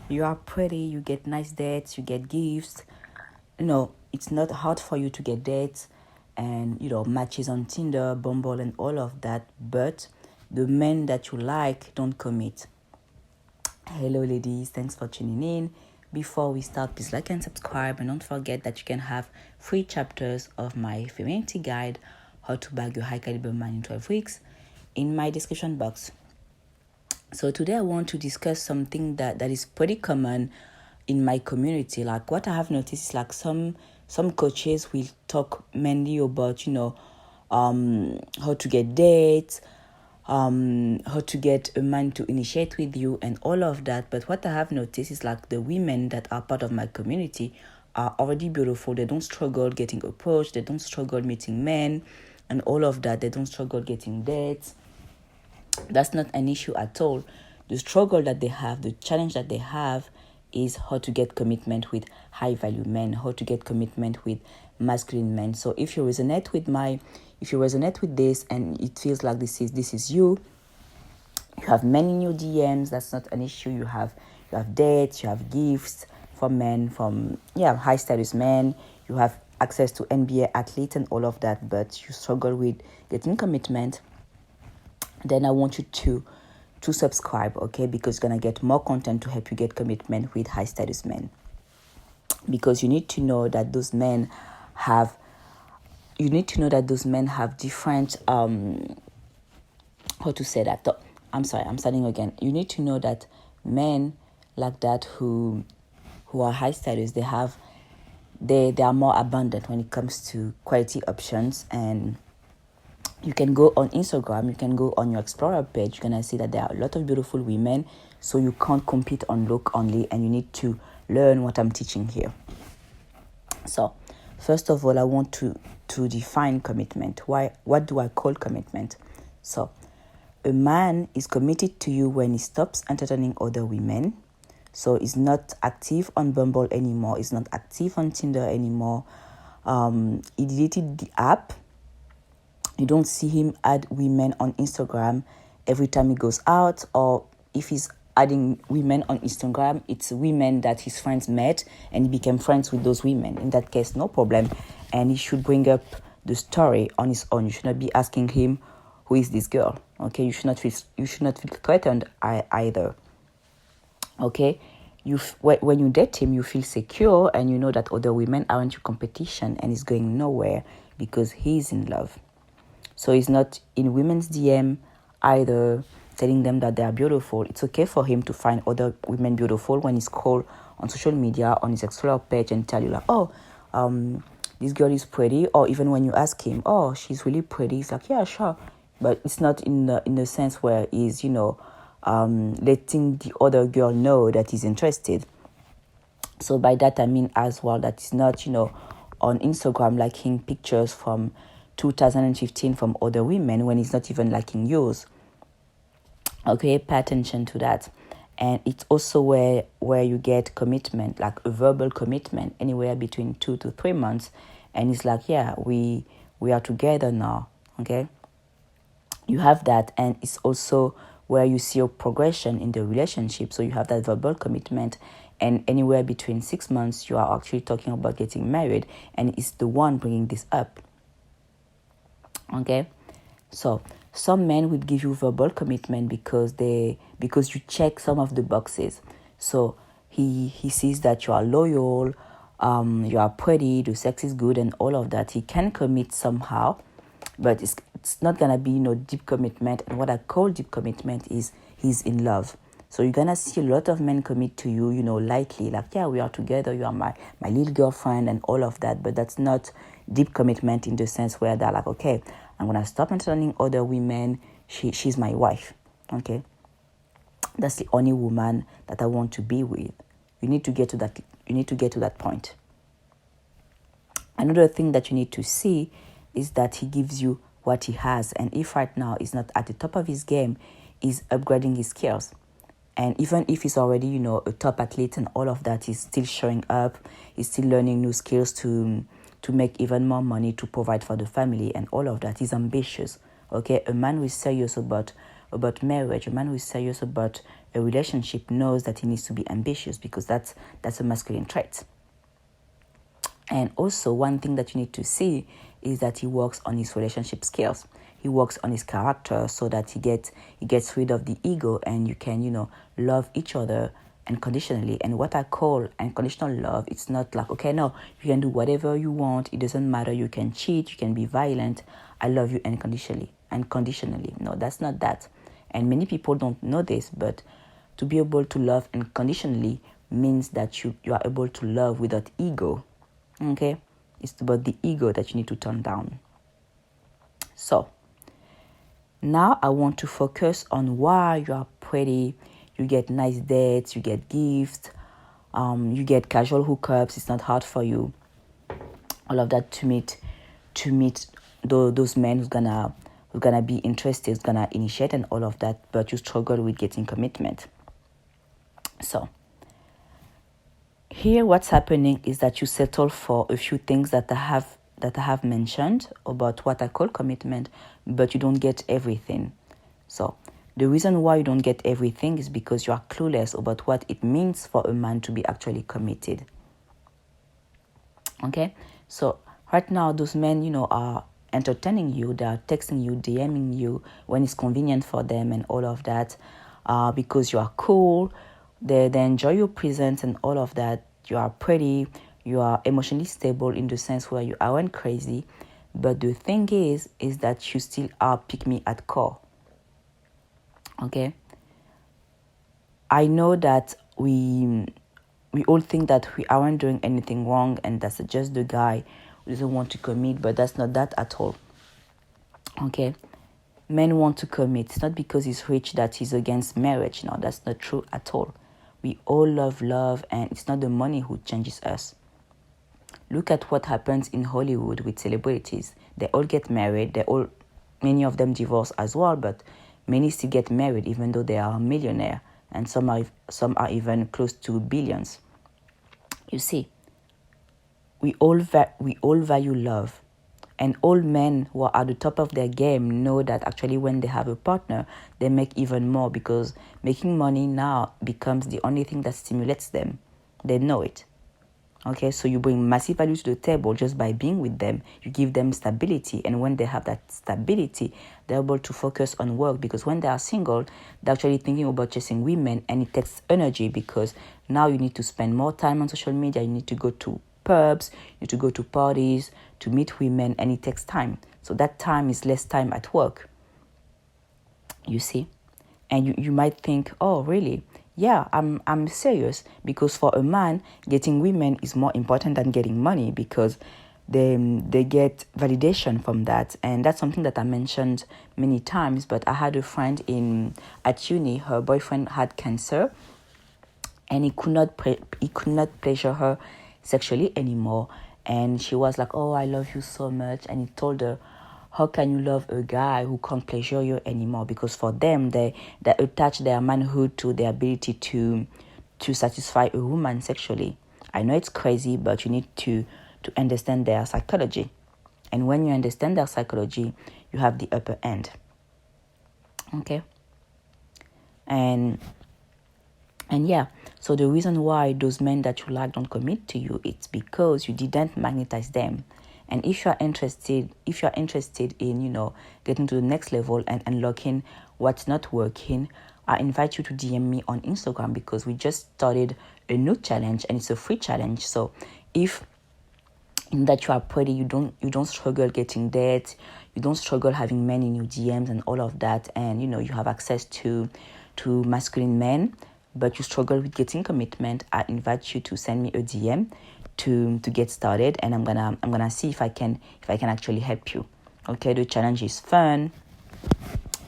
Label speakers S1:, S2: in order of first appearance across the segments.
S1: you are pretty, you get nice dates, you get gifts. It's not hard for you to get dates and matches on Tinder, Bumble, and all of that. But the men that you like don't commit. Hello, ladies. Thanks for tuning in. Before we start, please like and subscribe, and don't forget that you can have free chapters of my femininity guide, How to Bag Your High Caliber Man in 12 Weeks, in my description box. So today I want to discuss something that is pretty common in my community. Like what I have noticed is like some coaches will talk mainly about how to get dates, how to get a man to initiate with you and all of that. But what I have noticed is like the women that are part of my community are already beautiful. They don't struggle getting approached. They don't struggle meeting men and all of that. They don't struggle getting dates. That's not an issue at all. The struggle that they have, the challenge that they have is how to get commitment with high value men, how to get commitment with masculine men. So if you resonate with this and it feels like this is you have many new DMs, that's not an issue. You have dates, you have gifts from men, from high status men, you have access to NBA athletes and all of that, but you struggle with getting commitment, then I want you to subscribe, okay? Because you're gonna get more content to help you get commitment with high status men. Because you need to know that those men have different how to say that. I'm sorry, I'm starting again. You need to know that men like that who are high status, they are more abundant when it comes to quality options. And you can go on Instagram, you can go on your Explorer page, you're going to see that there are a lot of beautiful women. So you can't compete on look only, and you need to learn what I'm teaching here. So, first of all, I want to define commitment. What do I call commitment? So, a man is committed to you when he stops entertaining other women. So, he's not active on Bumble anymore. He's not active on Tinder anymore. He deleted the app. You don't see him add women on Instagram every time he goes out, or if he's adding women on Instagram, it's women that his friends met and he became friends with those women. In that case, no problem. And he should bring up the story on his own. You should not be asking him, who is this girl? Okay, you should not feel threatened either. Okay, when you date him, you feel secure and you know that other women aren't your competition, and he's going nowhere because he's in love. So he's not in women's DM either telling them that they are beautiful. It's okay for him to find other women beautiful when he's called on social media, on his Explorer page, and tell you like, this girl is pretty. Or even when you ask him, oh, she's really pretty, he's like, yeah, sure. But it's not in the sense where he's, letting the other girl know that he's interested. So by that I mean as well that he's not, on Instagram liking pictures from 2015 from other women when he's not even liking yours. Okay, pay attention to that. And it's also where you get commitment, like a verbal commitment, anywhere between 2 to 3 months. And it's like, yeah, we are together now. Okay, you have that. And it's also where you see your progression in the relationship. So you have that verbal commitment. And anywhere between 6 months, you are actually talking about getting married. And it's the one bringing this up. Okay, so some men will give you verbal commitment because you check some of the boxes. So he sees that you are loyal, you are pretty, the sex is good, and all of that. He can commit somehow, but it's not gonna be deep commitment. And what I call deep commitment is he's in love. So you're gonna see a lot of men commit to you, lightly, like, yeah, we are together, you are my little girlfriend and all of that. But that's not deep commitment in the sense where they're like, okay, I'm gonna stop entertaining other women. She's my wife. Okay, that's the only woman that I want to be with. You need to get to that. You need to get to that point. Another thing that you need to see is that he gives you what he has, and if right now he's not at the top of his game, he's upgrading his skills. And even if he's already, a top athlete and all of that, he's still showing up. He's still learning new skills to make even more money to provide for the family and all of that. He's ambitious. Okay, a man who is serious about marriage, a man who is serious about a relationship knows that he needs to be ambitious, because that's a masculine trait. And also, one thing that you need to see is that he works on his relationship skills. He works on his character so that he gets rid of the ego, and you can, love each other unconditionally. And what I call unconditional love, it's not like, okay, no, you can do whatever you want. It doesn't matter. You can cheat. You can be violent. I love you unconditionally. Unconditionally. No, that's not that. And many people don't know this, but to be able to love unconditionally means that you are able to love without ego. Okay, it's about the ego that you need to turn down. So now I want to focus on why you are pretty. You get nice dates, you get gifts, you get casual hookups. It's not hard for you. All of that to meet those men who's gonna be interested, who's gonna initiate, and all of that. But you struggle with getting commitment. So here, what's happening is that you settle for a few things that I have mentioned about what I call commitment, but you don't get everything. So the reason why you don't get everything is because you are clueless about what it means for a man to be actually committed. Okay, so right now those men, are entertaining you. They are texting you, DMing you when it's convenient for them, and all of that, because you are cool. They enjoy your presence and all of that. You are pretty. You are emotionally stable in the sense where you aren't crazy. But the thing is that you still are pick me at core. Okay. I know that we all think that we aren't doing anything wrong, and that's just the guy who doesn't want to commit, but that's not that at all. Okay. Men want to commit. It's not because he's rich that he's against marriage. No, that's not true at all. We all love, and it's not the money who changes us. Look at what happens in Hollywood with celebrities. They all get married. Many of them divorce as well, but many still get married even though they are a millionaire, and some are even close to billions. You see, we all value love. And all men who are at the top of their game know that actually when they have a partner, they make even more, because making money now becomes the only thing that stimulates them. They know it. Okay, so you bring massive value to the table just by being with them. You give them stability. And when they have that stability, they're able to focus on work, because when they are single, they're actually thinking about chasing women, and it takes energy, because now you need to spend more time on social media. You need to go to pubs, you need to go to parties to meet women, and it takes time. So that time is less time at work. You see? And you might think, oh, really? Yeah, I'm serious, because for a man, getting women is more important than getting money, because they get validation from that. And that's something that I mentioned many times. But I had a friend at uni. Her boyfriend had cancer, and he could not pleasure her sexually anymore. And she was like, oh, I love you so much. And he told her, how can you love a guy who can't pleasure you anymore? Because for them, they attach their manhood to their ability to satisfy a woman sexually. I know it's crazy, but you need to understand their psychology. And when you understand their psychology, you have the upper end. Okay? And yeah, so the reason why those men that you like don't commit to you, it's because you didn't magnetize them. And if you're interested in, getting to the next level and unlocking what's not working, I invite you to DM me on Instagram, because we just started a new challenge, and it's a free challenge. So if in that you are pretty, you don't struggle getting dates, you don't struggle having men in your DMs and all of that, and you have access to masculine men, but you struggle with getting commitment, I invite you to send me a DM to get started, and I'm gonna see if I can actually help you. Okay, the challenge is fun,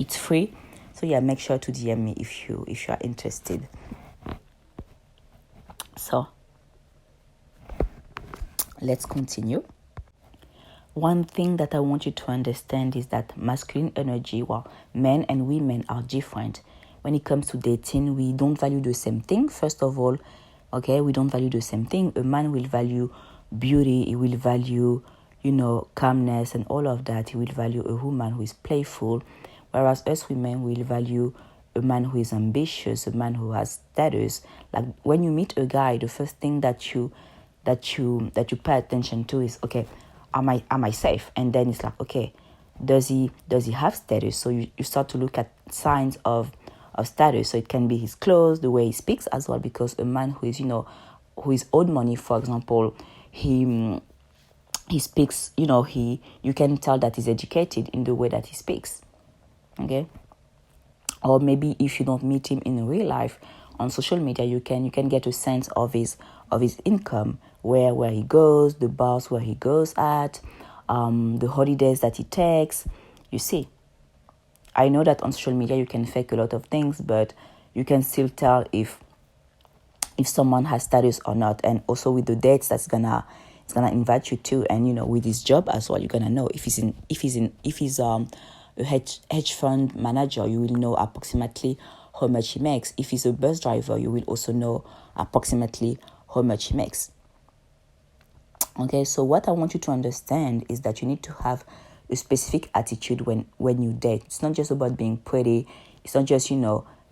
S1: it's free, so yeah, make sure to DM me if you are interested. So let's continue. One thing that I want you to understand is that masculine energy, well, men and women are different. When it comes to dating, we don't value the same thing. First of all, okay, we don't value the same thing. A man will value beauty. He will value, calmness and all of that. He will value a woman who is playful. Whereas us women will value a man who is ambitious, a man who has status. Like when you meet a guy, the first thing that you pay attention to is, okay, am I safe? And then it's like, okay, does he have status? So you start to look at signs of status. So it can be his clothes, the way he speaks as well, because a man who is, who is owed money, for example, he speaks, you can tell that he's educated in the way that he speaks. Okay? Or maybe if you don't meet him in real life, on social media, you can get a sense of his income, where he goes, the bars where he goes at, the holidays that he takes. You see, I know that on social media you can fake a lot of things, but you can still tell if someone has status or not. And also with the dates that's gonna invite you to, and with his job as well, you're gonna know if he's a hedge fund manager, you will know approximately how much he makes. If he's a bus driver, you will also know approximately how much he makes. Okay, so what I want you to understand is that you need to have a specific attitude when you date. It's not just about being pretty. It's not just,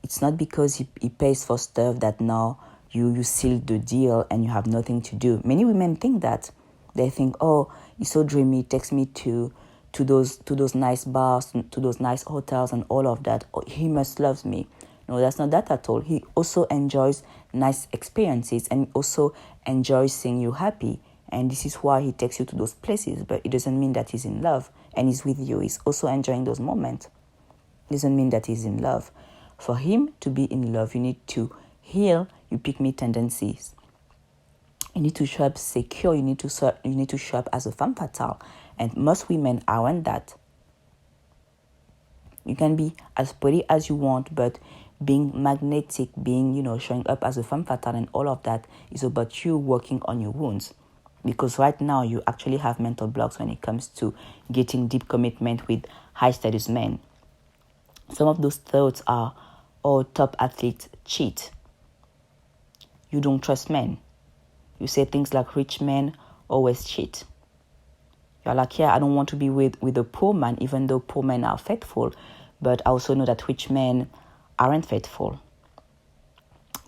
S1: it's not because he pays for stuff that now you seal the deal and you have nothing to do. Many women think that. They think, oh, he's so dreamy, takes me to those nice bars, to those nice hotels and all of that. Oh, he must love me. No, that's not that at all. He also enjoys nice experiences and also enjoys seeing you happy. And this is why he takes you to those places. But it doesn't mean that he's in love and he's with you. He's also enjoying those moments. It doesn't mean that he's in love. For him to be in love, you need to heal your pick-me tendencies. You need to show up secure. You need to show up as a femme fatale. And most women aren't that. You can be as pretty as you want, but being magnetic, showing up as a femme fatale and all of that is about you working on your wounds. Because right now you actually have mental blocks when it comes to getting deep commitment with high status men. Some of those thoughts are, oh, top athletes cheat. You don't trust men. You say things like rich men always cheat. You're like, yeah, I don't want to be with a poor man, even though poor men are faithful. But I also know that rich men aren't faithful.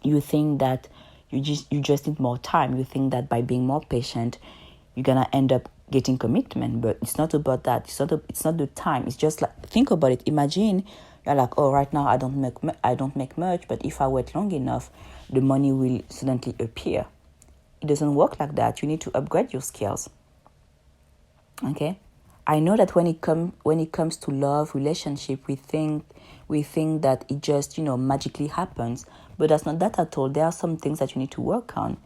S1: You think that you just need more time. You think that by being more patient, you're gonna end up getting commitment. But it's not about that. It's not the time. It's just like, think about it. Imagine you're like, oh, right now I don't make much, but if I wait long enough, the money will suddenly appear. It doesn't work like that. You need to upgrade your skills. Okay, I know that when it comes to love, relationship, we think that it just magically happens, but that's not that at all. There are some things that you need to work on.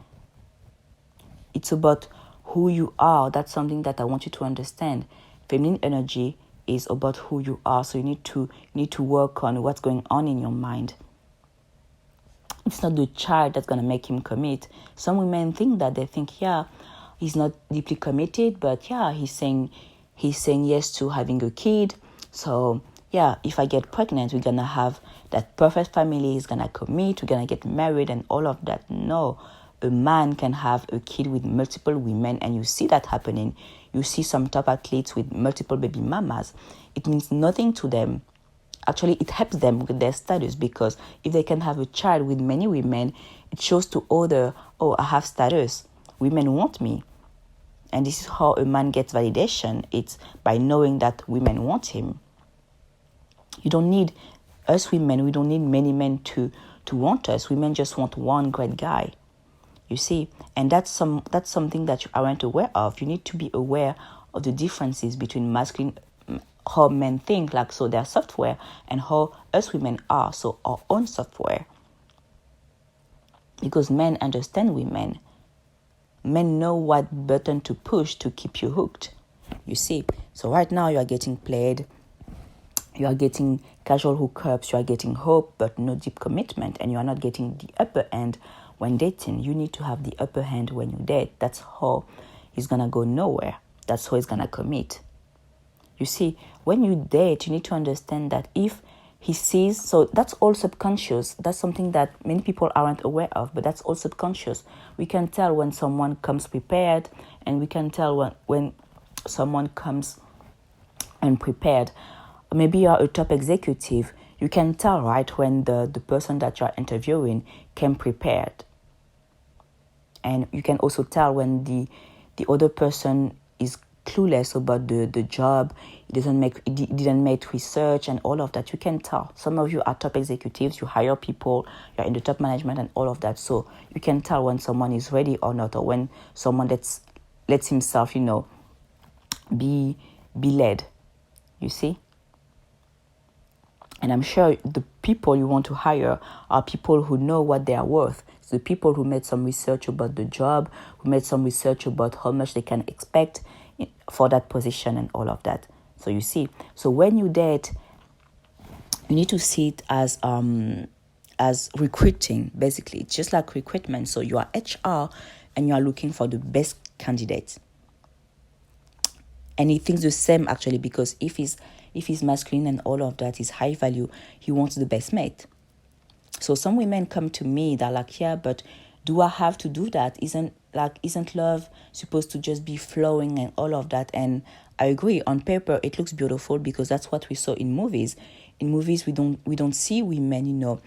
S1: It's about who you are. That's something that I want you to understand. Feminine energy is about who you are. So you need to work on what's going on in your mind. It's not the child that's gonna make him commit. Some women think that. They think, yeah, he's not deeply committed, but yeah, he's saying yes to having a kid. So yeah, if I get pregnant, we're gonna have that perfect family. He's gonna commit. We're gonna get married and all of that. No, a man can have a kid with multiple women, and you see that happening. You see some top athletes with multiple baby mamas. It means nothing to them. Actually, it helps them with their status, because if they can have a child with many women, it shows to other, oh, I have status. Women want me. And this is how a man gets validation. It's by knowing that women want him. You don't need us women. We don't need many men to want us. Women just want one great guy. You see, and that's something that you aren't aware of. You need to be aware of the differences between masculine, how men think, like, so their software, and how us women are, so our own software. Because men understand women. Men know what button to push to keep you hooked. You see, so right now you are getting played. You are getting casual hookups. You are getting hope, but no deep commitment, and you are not getting the upper end when dating. You need to have the upper hand when you date. That's how he's gonna go nowhere. That's how he's gonna commit. You see, when you date, you need to understand that if he sees, so that's all subconscious. That's something that many people aren't aware of, but that's all subconscious. We can tell when someone comes prepared, and we can tell when someone comes unprepared. Maybe you are a top executive. You can tell, right, when the person that you're interviewing came prepared. And you can also tell when the other person is clueless about the job. He didn't make research and all of that. You can tell. Some of you are top executives. You hire people. You're in the top management and all of that. So you can tell when someone is ready or not, or when someone lets himself, be led. You see. And I'm sure the people you want to hire are people who know what they are worth. So the people who made some research about the job, who made some research about how much they can expect for that position and all of that. So you see, so when you date, you need to see it as recruiting, basically. It's just like recruitment. So you are HR and you are looking for the best candidate. And he thinks the same, actually, because if he's masculine and all of that, is high value, he wants the best mate. So some women come to me, they're like, yeah, but do I have to do that? Isn't love supposed to just be flowing and all of that? And I agree. On paper, it looks beautiful because that's what we saw in movies. In movies, we don't see women,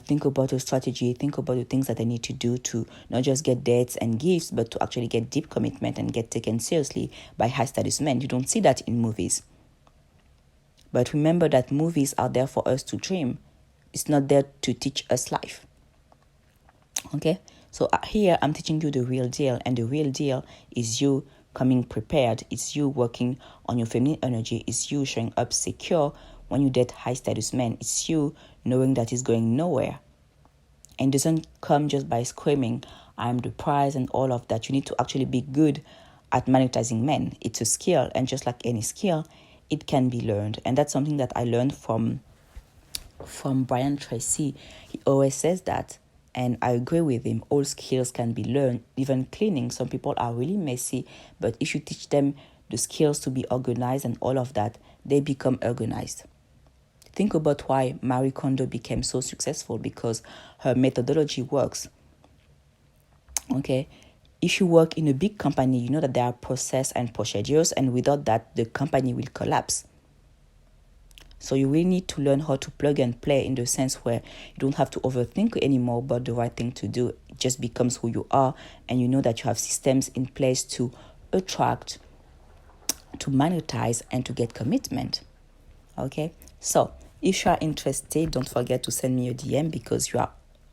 S1: think about a strategy, think about the things that they need to do to not just get dates and gifts, but to actually get deep commitment and get taken seriously by high status men. You don't see that in movies. But remember that movies are there for us to dream. It's not there to teach us life. Okay? So here I'm teaching you the real deal. And the real deal is you coming prepared. It's you working on your feminine energy. It's you showing up secure when you date high status men. It's you knowing that it's going nowhere. And it doesn't come just by screaming, I'm the prize and all of that. You need to actually be good at monetizing men. It's a skill. And just like any skill, it can be learned. And that's something that I learned from Brian Tracy. He always says that, and I agree with him. All skills can be learned, even cleaning. Some people are really messy, but if you teach them the skills to be organized and all of that, they become organized. Think about why Marie Kondo became so successful, because her methodology works. Okay, if you work in a big company, you know that there are process and procedures, and without that, the company will collapse. So you really need to learn how to plug and play, in the sense where you don't have to overthink anymore about the right thing to do. It just becomes who you are, and you know that you have systems in place to attract, to monetize, and to get commitment. Okay? So if you are interested, don't forget to send me a DM, because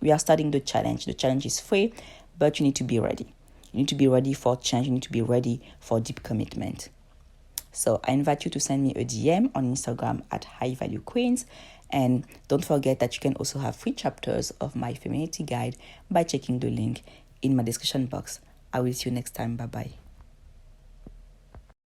S1: we are starting the challenge. The challenge is free, but you need to be ready. You need to be ready for change. You need to be ready for deep commitment. So I invite you to send me a DM on Instagram at High Value Queens. And don't forget that you can also have free chapters of my femininity guide by checking the link in my description box. I will see you next time. Bye-bye.